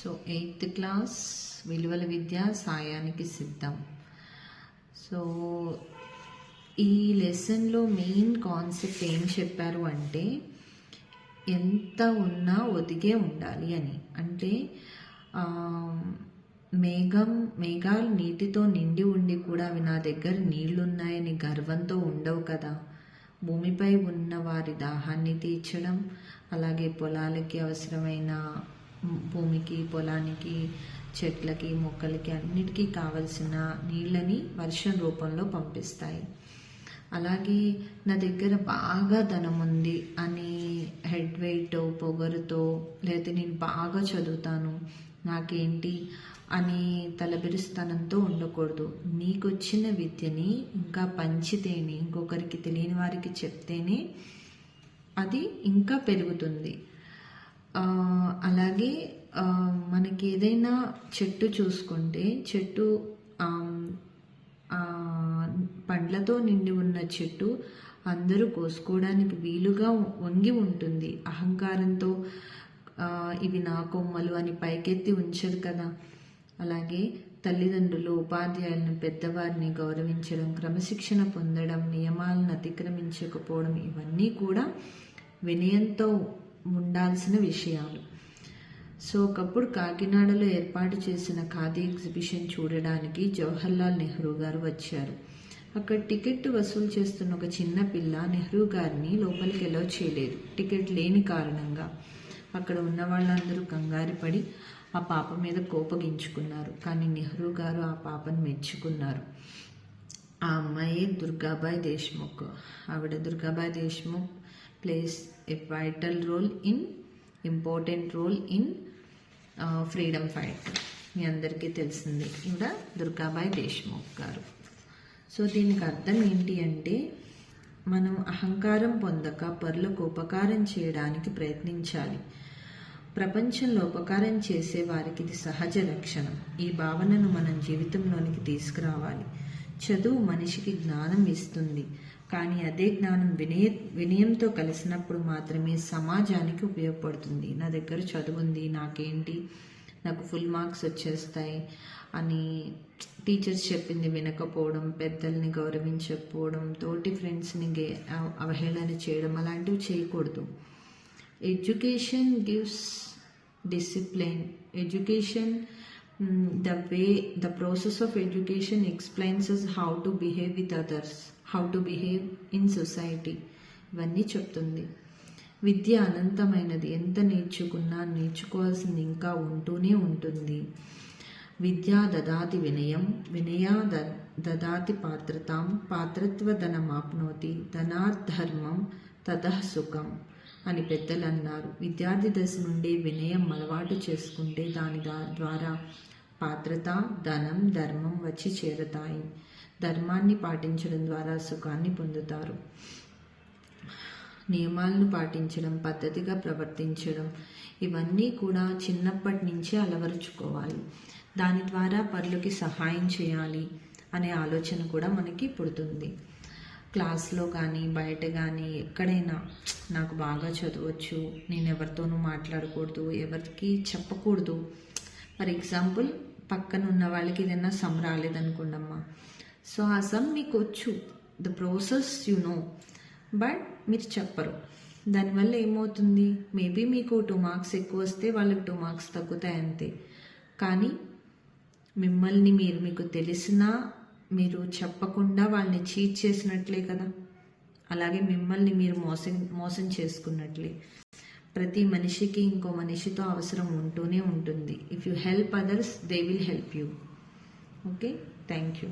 So 8th class విలువల విద్య సాయానికి సిద్ధం. So ఈ లెసన్లో మెయిన్ కాన్సెప్ట్ ఏం చెప్పారు అంటే, ఎంత ఉన్నా ఒదిగే ఉండాలి అని. అంటే మేఘాలు నీటితో నిండి ఉండి కూడా అవి నా దగ్గర నీళ్లున్నాయని గర్వంతో ఉండవు కదా. భూమిపై ఉన్న వారి దాహాన్ని తీర్చడం, అలాగే పొలాలకి అవసరమైన భూమికి, పొలానికి, చెట్లకి, మొక్కలకి అన్నిటికీ కావలసిన నీళ్ళని వర్షం రూపంలో పంపిస్తాయి. అలాగే నా దగ్గర బాగా ధనం ఉంది అని హెడ్ వెయిట్, పొగరుతో, లేదా నేను బాగా చదువుతాను నాకేంటి అని తలబిరుస్తనంతో ఉండకూడదు. నీకు వచ్చిన విద్యని ఇంకా పంచితేనే, ఇంకొకరికి తెలియని వారికి చెప్తేనే అది ఇంకా పెరుగుతుంది. అలాగే మనకి ఏదైనా చెట్టు చూసుకుంటే, చెట్టు పండ్లతో నిండి ఉన్న చెట్టు అందరూ కోసుకోవడానికి వీలుగా వంగి ఉంటుంది. అహంకారంతో ఇవి నా కొమ్మలు అని పైకెత్తి ఉంచదు కదా. అలాగే తల్లిదండ్రులు, ఉపాధ్యాయులను, పెద్దవారిని గౌరవించడం, క్రమశిక్షణ పొందడం, నియమాలను అతిక్రమించకపోవడం, ఇవన్నీ కూడా వినయంతో ఉండాల్సిన విషయాలు. సో ఒకప్పుడు కాకినాడలో ఏర్పాటు చేసిన ఖాదీ ఎగ్జిబిషన్ చూడడానికి జవహర్లాల్ నెహ్రూ గారు వచ్చారు. అక్కడ టికెట్ వసూలు చేస్తున్న ఒక చిన్న పిల్ల నెహ్రూ గారిని లోపలికి ఎలో చేయలేదు, టికెట్ లేని కారణంగా. అక్కడ ఉన్న వాళ్ళందరూ కంగారు పడి ఆ పాప మీద కోపగించుకున్నారు. కానీ నెహ్రూ గారు ఆ పాపను మెచ్చుకున్నారు. ఆ అమ్మాయి దుర్గాబాయ్ దేశ్ముఖ్. ఆవిడ Durgabai Deshmukh plays a vital role in important role in freedom fight. మీ అందరికీ తెలిసింది ఈవిడ దుర్గాబాయ్ దేశ్ముఖ్ గారు. సో దీనికి అర్థం ఏంటి అంటే, మనం అహంకారం పొందక పరులకు ఉపకారం చేయడానికి ప్రయత్నించాలి. ప్రపంచంలో ఉపకారం చేసే వారికి ఇది సహజ లక్షణం. ఈ భావనను మనం జీవితంలోనికి తీసుకురావాలి. చదువు మనిషికి జ్ఞానం ఇస్తుంది, కానీ అదే జ్ఞానం వినయంతో కలిసినప్పుడు మాత్రమే సమాజానికి ఉపయోగపడుతుంది. నా దగ్గర చదువు ఉంది, నాకేంటి, నాకు ఫుల్ మార్క్స్ వచ్చేస్తాయి అని టీచర్స్ చెప్పింది వినకపోవడం, పెద్దల్ని గౌరవించకపోవడం, తోటి ఫ్రెండ్స్ని అవహేళన చేయడం, అలాంటివి చేయకూడదు. Education gives discipline. Education, the process of education explains us how to behave with others, how to behave in society. ఇవన్నీ చెప్తుంది. విద్య అనంతమైనది. ఎంత నేర్చుకున్నా నేర్చుకోవాల్సింది ఇంకా ఉంటూనే ఉంటుంది. విద్యా దదాతి వినయం, వినయా దదాతి పాత్రతాం, పాత్రత్వ ధనమాప్నోతి, ధనాద్ధర్మం తతః సుఖం అని పెద్దలు అన్నారు. విద్యార్థి దశ నుండి వినయం అలవాటు చేసుకుంటే దాని ద్వారా పాత్రత, ధనం, ధర్మం వచ్చి చేరతాయి. ధర్మాన్ని పాటించడం ద్వారా సుఖాన్ని పొందుతారు. నియమాలను పాటించడం, పద్ధతిగా ప్రవర్తించడం, ఇవన్నీ కూడా చిన్నప్పటి నుంచే అలవరుచుకోవాలి. దాని ద్వారా పరులకి సహాయం చేయాలి అనే ఆలోచన కూడా మనకి పుడుతుంది. క్లాస్లో కానీ బయట కానీ ఎక్కడైనా నాకు బాగా చదవచ్చు, నేను ఎవరితోనూ మాట్లాడకూడదు, ఎవరికి చెప్పకూడదు. ఫర్ ఎగ్జాంపుల్, పక్కన ఉన్న వాళ్ళకి ఏదైనా సమ్ రాలేదనుకోండమ్మా. సో ఆ సమ్ మీకు వచ్చు, the process you know, but మీరు చెప్పరు. దానివల్ల ఏమవుతుంది, మేబీ మీకు 2 మార్క్స్ ఎక్కువ వస్తే వాళ్ళకి 2 మార్క్స్ తగ్గుతాయి అంతే. కానీ మిమ్మల్ని మీకు తెలిసినా మీరు చెప్పకుండా వాళ్ళని చీట్ చేసినట్లే కదా. అలాగే మిమ్మల్ని మీరు మోసం చేసుకున్నట్లే. ప్రతి మనిషికి ఇంకో మనిషితో అవసరం ఉంటూనే ఉంటుంది. If you help others, they will help you. Okay, thank you.